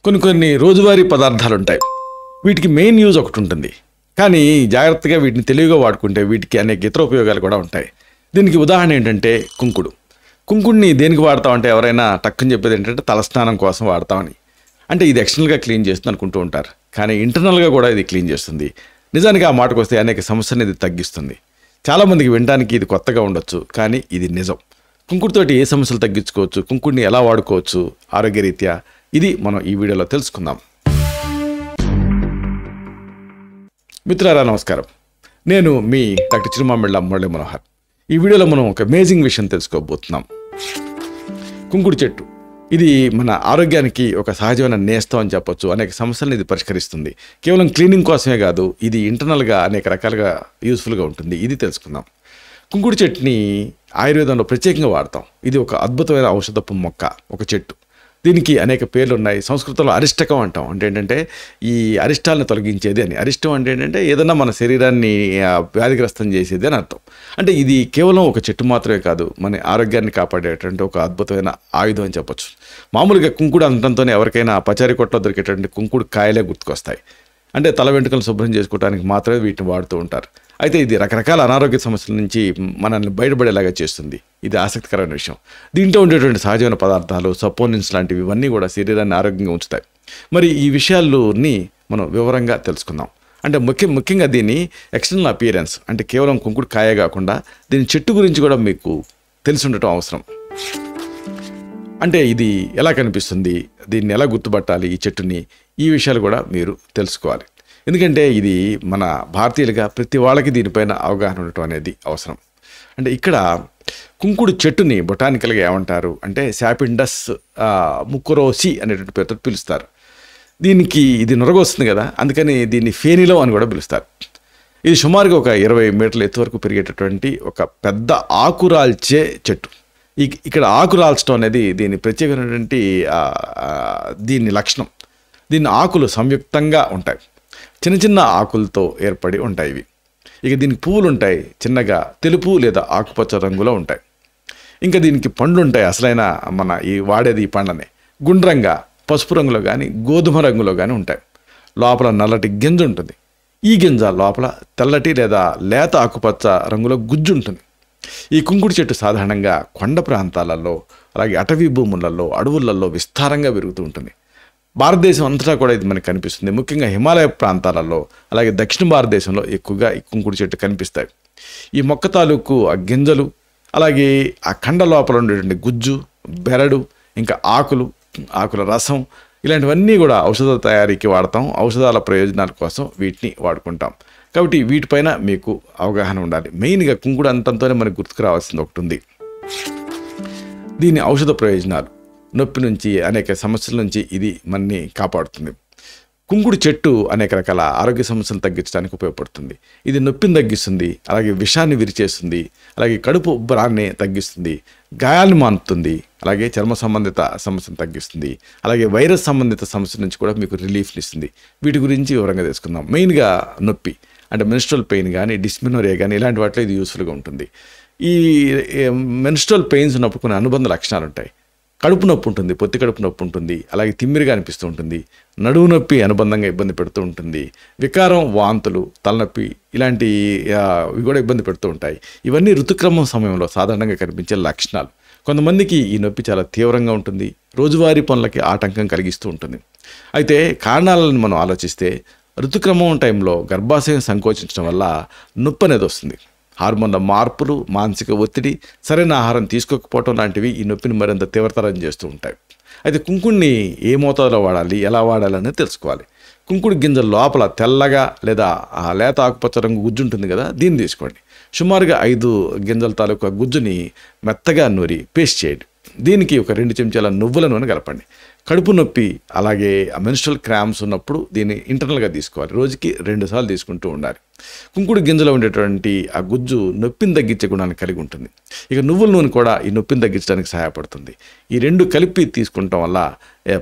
కొన్ని రోజువారీ పదార్థాలు ఉంటాయి. వీటికి మెయిన్ యూజ్ ఒకటి ఉంటుంది, కానీ జాగ్రత్తగా వీటిని తెలివిగా వాడుకుంటే వీటికి అనేక ఇతర ఉపయోగాలు కూడా ఉంటాయి. దీనికి ఉదాహరణ ఏంటంటే కుంకుడిని దేనికి వాడతామంటే ఎవరైనా టక్కుని చెప్పేది ఏంటంటే తలస్నానం కోసం వాడతామని. అంటే ఇది ఎక్స్టర్నల్గా క్లీన్ చేస్తుంది అనుకుంటూ ఉంటారు, కానీ ఇంటర్నల్గా కూడా ఇది క్లీన్ చేస్తుంది. నిజానికి ఆ మాటకు వస్తే అనేక సమస్యలను ఇది తగ్గిస్తుంది. చాలామందికి వినడానికి ఇది కొత్తగా ఉండొచ్చు, కానీ ఇది నిజం. కుంకుడుతోటి ఏ సమస్యలు తగ్గించుకోవచ్చు, కుంకుడిని ఎలా వాడుకోవచ్చు ఆరోగ్యరీత్యా, ఇది మనం ఈ వీడియోలో తెలుసుకుందాం. మిత్రులారా నమస్కారం, నేను మీ డాక్టర్ చిరుమామిళ్ళ మురళీ మనోహర్. ఈ వీడియోలో మనం ఒక అమేజింగ్ విషయం తెలుసుకోబోతున్నాం. కుంకుడు చెట్టు ఇది మన ఆరోగ్యానికి ఒక సహజమైన నేస్తం అని చెప్పొచ్చు. అనేక సమస్యలను ఇది పరిష్కరిస్తుంది. కేవలం క్లీనింగ్ కోసమే కాదు, ఇది ఇంటర్నల్గా అనేక రకాలుగా యూస్ఫుల్గా ఉంటుంది. ఇది తెలుసుకుందాం. కుంకుడు చెట్టుని ఆయుర్వేదంలో ప్రత్యేకంగా వాడతాం. ఇది ఒక అద్భుతమైన ఔషధపు మొక్క, ఒక చెట్టు. దీనికి అనేక పేర్లు ఉన్నాయి. సంస్కృతంలో అరిష్టకం అంటాం. అంటే ఏంటంటే ఈ అరిష్టాలను తొలగించేది అని. అరిష్టం అంటే ఏంటంటే ఏదన్నా మన శరీరాన్ని వ్యాధిగ్రస్తం చేసేది అని అర్థం. అంటే ఇది కేవలం ఒక చెట్టు మాత్రమే కాదు, మన ఆరోగ్యాన్ని కాపాడేటువంటి ఒక అద్భుతమైన ఆయుధం అని చెప్పొచ్చు. మామూలుగా కుంకుడు అనడంతోనే ఎవరికైనా పచారీ కొట్లో దొరికేటువంటి కుంకుడు కాయలే గుర్తుకొస్తాయి. అంటే తల వెంట్రుకలు శుభ్రం చేసుకోవడానికి మాత్రమే వీటిని వాడుతూ ఉంటారు. అయితే ఇది రకరకాల అనారోగ్య సమస్యల నుంచి మనల్ని బయటపడేలాగా చేస్తుంది. ఇది ఆసక్తికరమైన విషయం. దీంట్లో ఉండేటువంటి సహజమైన పదార్థాలు, సపోనిన్స్ లాంటివి ఇవన్నీ కూడా శరీరాన్ని ఆరోగ్యంగా ఉంచుతాయి. మరి ఈ విషయాల్ని మనం వివరంగా తెలుసుకుందాం. అంటే ముఖ్యంగా దీని ఎక్స్టర్నల్ అపియరెన్స్, అంటే కేవలం కుంకుడు కాయ కాకుండా దీని చెట్టు గురించి కూడా మీకు తెలిసి ఉండటం అవసరం. అంటే ఇది ఎలా కనిపిస్తుంది, దీన్ని ఎలా గుర్తుపట్టాలి, ఈ చెట్టుని, ఈ విషయాలు కూడా మీరు తెలుసుకోవాలి. ఎందుకంటే ఇది మన భారతీయులుగా ప్రతి వాళ్ళకి దీనిపైన అవగాహన ఉండటం అనేది అవసరం. అంటే ఇక్కడ కుంకుడు చెట్టుని బొటానికల్గా ఏమంటారు అంటే శాపిండస్ ముకురోసి అనేటువంటి పేరుతో పిలుస్తారు. దీనికి ఇది నొరగొస్తుంది కదా, అందుకని దీన్ని ఫేనిలో అని కూడా పిలుస్తారు. ఇది సుమారుగా ఒక 20 మీటర్ల ఎత్తు వరకు పెరిగేటటువంటి ఒక పెద్ద ఆకురాల్చే చెట్టు. ఇక్కడ ఆకురాల్చడం అనేది దీని ప్రత్యేకమైనటువంటి దీని లక్షణం. దీని ఆకులు సంయుక్తంగా ఉంటాయి, చిన్న చిన్న ఆకులతో ఏర్పడి ఉంటాయి ఇవి. ఇక దీనికి పువ్వులు ఉంటాయి, చిన్నగా తెలుపు లేదా ఆకుపచ్చ రంగులో ఉంటాయి. ఇంకా దీనికి పండ్లు ఉంటాయి. అసలైన మన ఈ వాడేది ఈ పండ్లనే గుండ్రంగా పసుపు రంగులో కానీ గోధుమ రంగులో కానీ ఉంటాయి. లోపల నల్లటి గింజ ఉంటుంది. ఈ గింజ లోపల తెల్లటి లేదా లేత ఆకుపచ్చ రంగులో గుజ్జు ఉంటుంది. ఈ కుంకుడు చెట్టు సాధారణంగా కొండ ప్రాంతాలలో, అలాగే అటవీ భూములలో, అడవులలో విస్తారంగా పెరుగుతూ ఉంటుంది. భారతదేశం అంతటా కూడా ఇది మనకు కనిపిస్తుంది. ముఖ్యంగా హిమాలయ ప్రాంతాలలో, అలాగే దక్షిణ భారతదేశంలో ఎక్కువగా ఈ కుంకుడు చెట్టు కనిపిస్తాయి. ఈ మొక్క తాలూకు ఆ గింజలు, అలాగే ఆ కండ లోపల ఉండేటువంటి గుజ్జు, బెరడు, ఇంకా ఆకుల రసం, ఇలాంటివన్నీ కూడా ఔషధ తయారీకి వాడతాం. ఔషధాల ప్రయోజనాల కోసం వీటిని వాడుకుంటాం. కాబట్టి వీటిపైన మీకు అవగాహన ఉండాలి. మెయిన్గా కుంకుడు అంతంతోనే మనకు గుర్తుకు రావాల్సింది ఒకటి ఉంది. దీని ఔషధ ప్రయోజనాలు, నొప్పి నుంచి, అనేక సమస్యల నుంచి ఇది మనని కాపాడుతుంది. కుంకుడు చెట్టు అనేక రకాల ఆరోగ్య సమస్యలు తగ్గించడానికి ఉపయోగపడుతుంది. ఇది నొప్పిని తగ్గిస్తుంది, అలాగే విషాన్ని విరిచేస్తుంది, అలాగే కడుపు ఉబ్బరాన్ని తగ్గిస్తుంది, గాయాలను మానుతుంది, అలాగే చర్మ సంబంధిత సమస్యను తగ్గిస్తుంది, అలాగే వైరస్ సంబంధిత సమస్యల నుంచి కూడా మీకు రిలీఫ్ని ఇస్తుంది. వీటి గురించి వివరంగా తెలుసుకుందాం. మెయిన్గా నొప్పి అంటే మెన్స్ట్రల్ పెయిన్ కానీ, డిస్మెనోరియా కానీ, ఇలాంటి వాటిలో ఇది యూస్ఫుల్గా ఉంటుంది. ఈ మెన్స్ట్రల్ పెయిన్స్ ఉన్నప్పుడు కొన్ని అనుబంధ లక్షణాలు ఉంటాయి. కడుపు నొప్పి ఉంటుంది, పొత్తి కడుపు నొప్పి ఉంటుంది, అలాగే తిమ్మిరిగా అనిపిస్తూ ఉంటుంది, నడువు నొప్పి అనుబంధంగా ఇబ్బంది పెడుతూ ఉంటుంది, వికారం, వాంతులు, తలనొప్పి ఇవి కూడా ఇబ్బంది పెడుతూ ఉంటాయి. ఇవన్నీ ఋతుక్రమం సమయంలో సాధారణంగా కనిపించే లక్షణాలు. కొంతమందికి ఈ నొప్పి చాలా తీవ్రంగా ఉంటుంది, రోజువారీ పనులకి ఆటంకం కలిగిస్తూ ఉంటుంది. అయితే కారణాలను మనం ఆలోచిస్తే ఋతుక్రమం టైంలో గర్భాశయం సంకోచించడం వల్ల నొప్పి అనేది వస్తుంది. హార్మోన్ల మార్పులు, మానసిక ఒత్తిడి, సరైన ఆహారం తీసుకోకపోవటం లాంటివి ఈ నొప్పిని మరింత తీవ్రతరం చేస్తూ ఉంటాయి. అయితే కుంకుడిని ఏ మోతాదులో వాడాలి, ఎలా వాడాలని తెలుసుకోవాలి. కుంకుడు గింజల లోపల తెల్లగా లేదా లేత ఆకుపచ్చ రంగు గుజ్జు ఉంటుంది కదా, దీన్ని తీసుకోండి. సుమారుగా 5 గింజల తాలూకా గుజ్జుని మెత్తగా నూరి పేస్ట్ చేయండి. దీనికి ఒక 2 చెంచాల నువ్వుల నూనె కలపండి. కడుపు నొప్పి, అలాగే మెన్స్ట్రల్ క్రాంప్స్ ఉన్నప్పుడు దీన్ని ఇంటర్నల్గా తీసుకోవాలి. రోజుకి 2 సార్లు తీసుకుంటూ ఉండాలి. కుంకుడు గింజలో ఉండేటువంటి ఆ గుజ్జు నొప్పిని తగ్గించే గుణాన్ని కలిగి ఉంటుంది. ఇక నువ్వుల నూనె కూడా ఈ నొప్పిని తగ్గించడానికి సహాయపడుతుంది. ఈ 2 కలిపి తీసుకుంటాం వల్ల,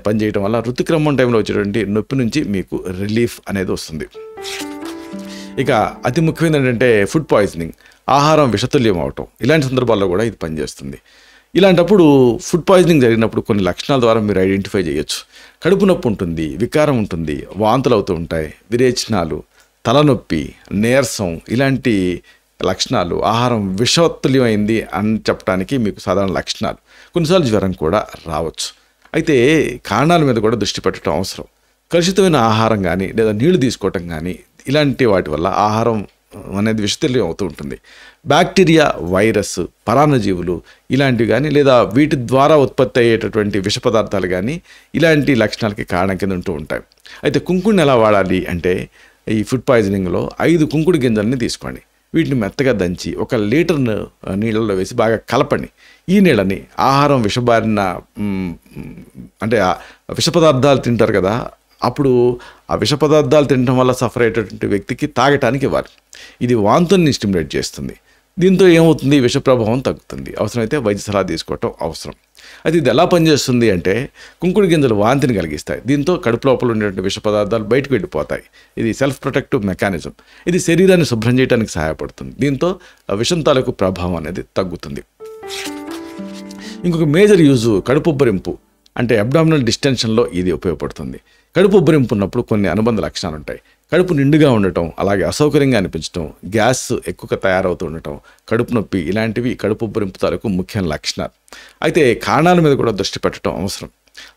పనిచేయటం వల్ల ఋతుక్రమం టైంలో వచ్చేటువంటి నొప్పి నుంచి మీకు రిలీఫ్ అనేది వస్తుంది. ఇక అతి ముఖ్యమైనది ఏంటంటే ఫుడ్ పాయిజనింగ్, ఆహారం విషతుల్యం అవటం, ఇలాంటి సందర్భాల్లో కూడా ఇది పనిచేస్తుంది. ఇలాంటప్పుడు ఫుడ్ పాయిజనింగ్ జరిగినప్పుడు కొన్ని లక్షణాల ద్వారా మీరు ఐడెంటిఫై చేయొచ్చు. కడుపు నొప్పి ఉంటుంది, వికారం ఉంటుంది, వాంతులు అవుతూ ఉంటాయి, విరేచనాలు, తలనొప్పి, నీరసం, ఇలాంటి లక్షణాలు ఆహారం విషతుల్యమైంది అని చెప్పడానికి మీకు సాధారణ లక్షణాలు. కొన్నిసార్లు జ్వరం కూడా రావచ్చు. అయితే కారణాల మీద కూడా దృష్టి పెట్టడం అవసరం. కలుషితమైన ఆహారం కానీ లేదా నీళ్లు తీసుకోవటం కానీ ఇలాంటి వాటి వల్ల ఆహారం అనేది విషతుల్యం అవుతూ ఉంటుంది. బ్యాక్టీరియా, వైరస్, పరాన్నజీవులు ఇలాంటివి కానీ లేదా వీటి ద్వారా ఉత్పత్తి అయ్యేటటువంటి విష పదార్థాలు కానీ ఇలాంటి లక్షణాలకి కారణం కింద ఉంటూ ఉంటాయి. అయితే కుంకుడిని ఎలా వాడాలి అంటే ఈ ఫుడ్ పాయిజనింగ్లో 5 కుంకుడు గింజల్ని తీసుకోండి. వీటిని మెత్తగా దంచి 1 లీటర్ నీళ్ళల్లో వేసి బాగా కలపండి. ఈ నీళ్ళని ఆహారం విషబారిన అంటే విష పదార్థాలు తింటారు కదా, అప్పుడు ఆ విష పదార్థాలు తినడం వల్ల సఫర్ అయ్యేటటువంటి వ్యక్తికి తాగటానికి ఇవ్వాలి. ఇది వాంతుల్ని స్టిమ్యులేట్ చేస్తుంది. దీంతో ఏమవుతుంది, విష ప్రభావం తగ్గుతుంది. అవసరమైతే వైద్య సలహా తీసుకోవటం అవసరం. అయితే ఇది ఎలా పనిచేస్తుంది అంటే కుంకుడు గింజలు వాంతిని కలిగిస్తాయి. దీంతో కడుపు లోపల ఉండేటువంటి విష పదార్థాలు బయటకు వెళ్ళిపోతాయి. ఇది సెల్ఫ్ ప్రొటెక్టివ్ మెకానిజం. ఇది శరీరాన్ని శుభ్రం చేయడానికి సహాయపడుతుంది. దీంతో విషం తాలూకు ప్రభావం అనేది తగ్గుతుంది. ఇంకొక మేజర్ యూజ్ కడుపు ఉబ్బరింపు అంటే అబ్డామినల్ డిస్టెన్షన్లో ఇది ఉపయోగపడుతుంది. కడుపు ఉబ్బరింపు ఉన్నప్పుడు కొన్ని అనుబంధ లక్షణాలు ఉంటాయి. కడుపు నిండుగా ఉండటం, అలాగే అసౌకర్యంగా అనిపించడం, గ్యాస్ ఎక్కువగా తయారవుతూ ఉండటం, కడుపు నొప్పి ఇలాంటివి కడుపు ఉబ్బరింపు తాలూకు ముఖ్యమైన లక్షణాలు. అయితే కారణాల మీద కూడా దృష్టి పెట్టడం అవసరం.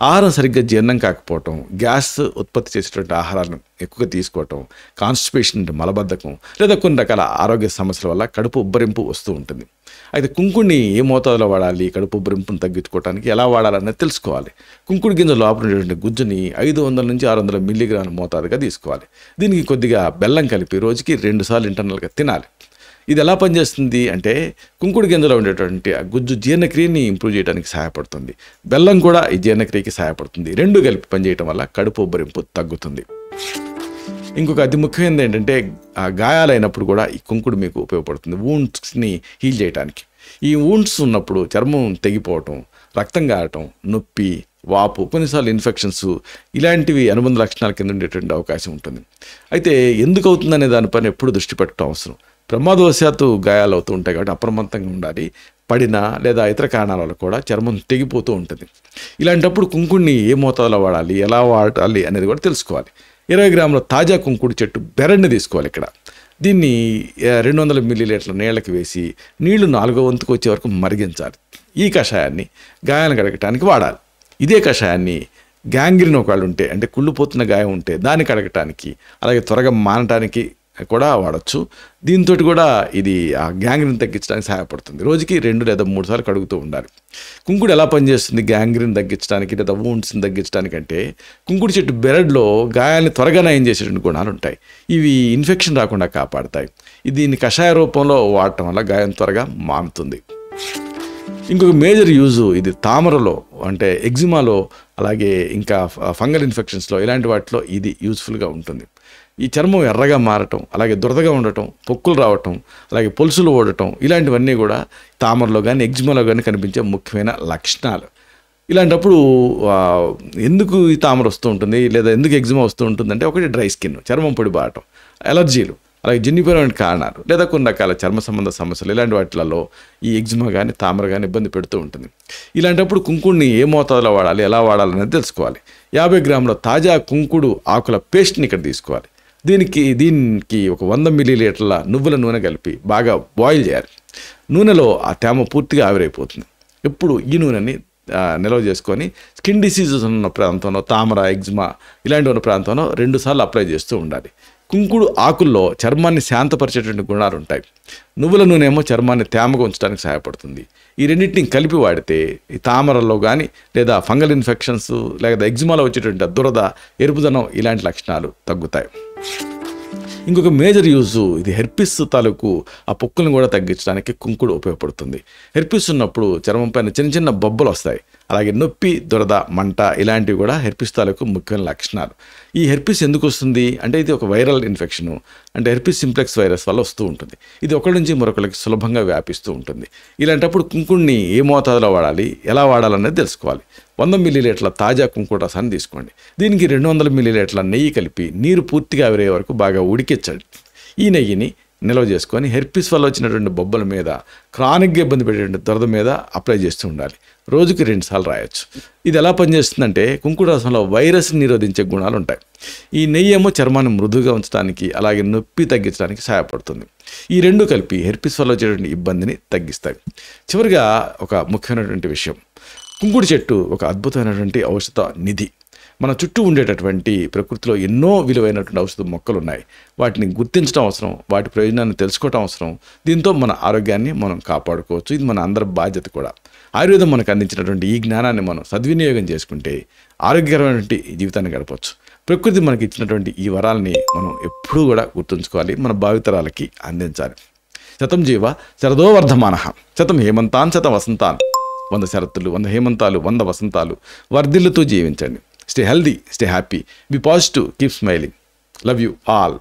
ఆహారం సరిగ్గా జీర్ణం కాకపోవటం, గ్యాస్ ఉత్పత్తి చేసేటువంటి ఆహారాలను ఎక్కువగా తీసుకోవటం, కాన్స్టిపేషన్ అంటే మలబద్ధకం లేదా కొన్ని రకాల ఆరోగ్య సమస్యల వల్ల కడుపు ఉబ్బరింపు వస్తూ ఉంటుంది. అయితే కుంకుడిని ఏ మోతాదులో వాడాలి, కడుపు ఉబ్బరింపును తగ్గించుకోవడానికి ఎలా వాడాలనేది తెలుసుకోవాలి. కుంకుడు గింజ లోపల ఉండేటువంటి గుజ్జుని 500 నుంచి 600 మిల్లీగ్రాముల మోతాదుగా తీసుకోవాలి. దీనికి కొద్దిగా బెల్లం కలిపి రోజుకి 2 సార్లు ఇంటర్నల్గా తినాలి. ఇది ఎలా పనిచేస్తుంది అంటే కుంకుడు గింజలో ఉండేటువంటి ఆ గుజ్జు జీర్ణక్రియని ఇంప్రూవ్ చేయడానికి సహాయపడుతుంది. బెల్లం కూడా ఈ జీర్ణక్రియకి సహాయపడుతుంది. 2 కలిపి పనిచేయడం వల్ల కడుపు ఉబ్బరింపు తగ్గుతుంది. ఇంకొక అతి ముఖ్యమైనది ఏంటంటే గాయాలైనప్పుడు కూడా ఈ కుంకుడు మీకు ఉపయోగపడుతుంది వూండ్స్ని హీల్ చేయడానికి. ఈ వూండ్స్ ఉన్నప్పుడు చర్మం తెగిపోవటం, రక్తం కారటం, నొప్పి, వాపు, కొన్నిసార్లు ఇన్ఫెక్షన్స్ ఇలాంటివి అనుబంధ లక్షణాల కింద ఉండేటువంటి అవకాశం ఉంటుంది. అయితే ఎందుకు అవుతుందనే దానిపైన ఎప్పుడు దృష్టి పెట్టడం అవసరం. ప్రమాదవశాత్తు గాయాలు అవుతూ ఉంటాయి కాబట్టి అప్రమత్తంగా ఉండాలి. పడిన లేదా ఇతర కారణాల వల్ల కూడా చర్మం తెగిపోతూ ఉంటుంది. ఇలాంటప్పుడు కుంకుడిని ఏ మోతాదులో వాడాలి, ఎలా వాడాలి అనేది కూడా తెలుసుకోవాలి. 20 గ్రాముల తాజా కుంకుడు చెట్టు బెరడ్ని తీసుకోవాలి. ఇక్కడ దీన్ని 200 మిల్లీలీటర్ల నీళ్ళకి వేసి నీళ్లు 4వ వంతుకు వచ్చే వరకు మరిగించాలి. ఈ కషాయాన్ని గాయాలను కడగటానికి వాడాలి. ఇదే కషాయాన్ని గ్యాంగ్రీన్ ఒకళ్ళు ఉంటే అంటే కుళ్ళిపోతున్న గాయం ఉంటే దాన్ని కడగటానికి, అలాగే త్వరగా మానటానికి కూడా వాడచ్చు. దీంతో కూడా ఇది ఆ గ్యాంగ్రీన్ తగ్గించడానికి సహాయపడుతుంది. రోజుకి 2 లేదా 3 సార్లు కడుగుతూ ఉండాలి. కుంకుడు ఎలా పనిచేస్తుంది గ్యాంగ్రీన్ తగ్గించడానికి లేదా వూండ్స్ని తగ్గించడానికి అంటే కుంకుడు చెట్టు బెరడ్లో గాయాన్ని త్వరగా నయం చేసేటువంటి గుణాలు ఉంటాయి. ఇవి ఇన్ఫెక్షన్ రాకుండా కాపాడతాయి. దీన్ని కషాయ రూపంలో వాడటం వల్ల గాయం త్వరగా మానుతుంది. ఇంకొక మేజర్ యూజు ఇది తామరలో అంటే ఎగ్జిమాలో, అలాగే ఇంకా ఫంగల్ ఇన్ఫెక్షన్స్లో ఇలాంటి వాటిలో ఇది యూజ్ఫుల్గా ఉంటుంది. ఈ చర్మం ఎర్రగా మారటం, అలాగే దురదగా ఉండటం, పొక్కులు రావటం, అలాగే పొలుసులు ఓడటం ఇలాంటివన్నీ కూడా తామరలో కానీ ఎగ్జిమాలో కానీ కనిపించే ముఖ్యమైన లక్షణాలు. ఇలాంటప్పుడు ఎందుకు ఈ తామర వస్తూ ఉంటుంది లేదా ఎందుకు ఎగ్జిమా వస్తూ ఉంటుందంటే ఒకటి డ్రై స్కిన్, చర్మం పొడి బారటం, ఎలర్జీలు, అలాగే జన్యుపరమైన కారణాలు లేదా కొన్ని రకాల చర్మ సంబంధ సమస్యలు ఇలాంటి వాటిలలో ఈ ఎగ్జిమా కానీ తామర కానీ ఇబ్బంది పెడుతూ ఉంటుంది. ఇలాంటప్పుడు కుంకుడిని ఏ మోతాదులో వాడాలి, ఎలా వాడాలనేది తెలుసుకోవాలి. 50 గ్రాముల తాజా కుంకుడు ఆకుల పేస్ట్ని ఇక్కడ తీసుకోవాలి. దీనికి ఒక 100 మిల్లీలీటర్ల నువ్వుల నూనె కలిపి బాగా బాయిల్ చేయాలి. నూనెలో ఆ తేమ పూర్తిగా ఆవిరైపోతుంది. ఎప్పుడు ఈ నూనెని నిల్వ చేసుకొని స్కిన్ డిసీజెస్ ఉన్న ప్రాంతంలో, తామర, ఎగ్జిమా ఇలాంటి ఉన్న ప్రాంతంలో 2 సార్లు అప్లై చేస్తూ ఉండాలి. కుంకుడు ఆకుల్లో చర్మాన్ని శాంతపరిచేటువంటి గుణాలు ఉంటాయి. నువ్వుల నూనె ఏమో చర్మాన్ని తేమగా ఉంచడానికి సహాయపడుతుంది. ఈ రెండింటిని కలిపి వాడితే ఈ తామరలో కానీ లేదా ఫంగల్ ఇన్ఫెక్షన్స్ లేదా ఎగ్జిమాలో వచ్చేటువంటి దురద, ఎరుపుదనం ఇలాంటి లక్షణాలు తగ్గుతాయి. ఇంకొక మేజర్ యూజు ఇది హెర్పిస్ తాలూకు ఆ పొక్కులను కూడా తగ్గించడానికి కుంకుడు ఉపయోగపడుతుంది. హెర్పిస్ ఉన్నప్పుడు చర్మం పైన చిన్న చిన్న బొబ్బలు వస్తాయి. అలాగే నొప్పి, దురద, మంట ఇలాంటివి కూడా హెర్పిస్ తాలూకు ముఖ్యమైన లక్షణాలు. ఈ హెర్పిస్ ఎందుకు వస్తుంది అంటే ఇది ఒక వైరల్ ఇన్ఫెక్షను, అంటే హెర్పిస్ సింప్లెక్స్ వైరస్ వల్ల వస్తూ ఉంటుంది. ఇది ఒకరి నుంచి మరొకరికి సులభంగా వ్యాపిస్తూ ఉంటుంది. ఇలాంటప్పుడు కుంకుడిని ఏ మోతాదులో వాడాలి, ఎలా వాడాలనేది తెలుసుకోవాలి. 100 మిల్లీలీటర్ల తాజా కుంకుడు రసాన్ని తీసుకోండి. దీనికి 200 మిల్లీలీటర్ల నెయ్యి కలిపి నీరు పూర్తిగా ఆవిరయ్యే వరకు బాగా ఉడికించండి. ఈ నెయ్యిని నిల్వ చేసుకొని హెర్పిస్ వల్ల వచ్చినటువంటి బొబ్బల మీద, క్రానిక్గా ఇబ్బంది పెట్టేటువంటి దురద మీద అప్లై చేస్తూ ఉండాలి. రోజుకి 2 సార్లు రాయొచ్చు. ఇది ఎలా పనిచేస్తుందంటే కుంకుడు రసంలో వైరస్ని నిరోధించే గుణాలు ఉంటాయి. ఈ నెయ్యి ఏమో చర్మాన్ని మృదువుగా ఉంచడానికి, అలాగే నొప్పి తగ్గించడానికి సహాయపడుతుంది. ఈ రెండు కలిపి హెర్పిస్ వల్ల వచ్చేటువంటి ఇబ్బందిని తగ్గిస్తాయి. చివరిగా ఒక ముఖ్యమైనటువంటి విషయం, కుంకుడు చెట్టు ఒక అద్భుతమైనటువంటి ఔషధ నిధి. మన చుట్టూ ఉండేటటువంటి ప్రకృతిలో ఎన్నో విలువైనటువంటి ఔషధ మొక్కలు ఉన్నాయి. వాటిని గుర్తించడం అవసరం, వాటి ప్రయోజనాన్ని తెలుసుకోవడం అవసరం. దీంతో మన ఆరోగ్యాన్ని మనం కాపాడుకోవచ్చు. ఇది మన అందరి బాధ్యత కూడా. ఆయుర్వేదం మనకు అందించినటువంటి ఈ జ్ఞానాన్ని మనం సద్వినియోగం చేసుకుంటే ఆరోగ్యకరమైనటువంటి జీవితాన్ని గడపవచ్చు. ప్రకృతి మనకి ఇచ్చినటువంటి ఈ వరాలని మనం ఎప్పుడూ కూడా గుర్తుంచుకోవాలి, మన భావితరాలకి అందించాలి. శతం జీవ శరదో వర్ధమానః, శతం హేమంతాన్ శతం వసంతాన్. 100 శరత్తులు, 100 హేమంతాలు, 100 వసంతాలు వర్ధిల్లుతూ జీవించండి. Stay healthy, stay happy, be positive, keep smiling. Love you all.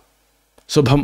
శుభం.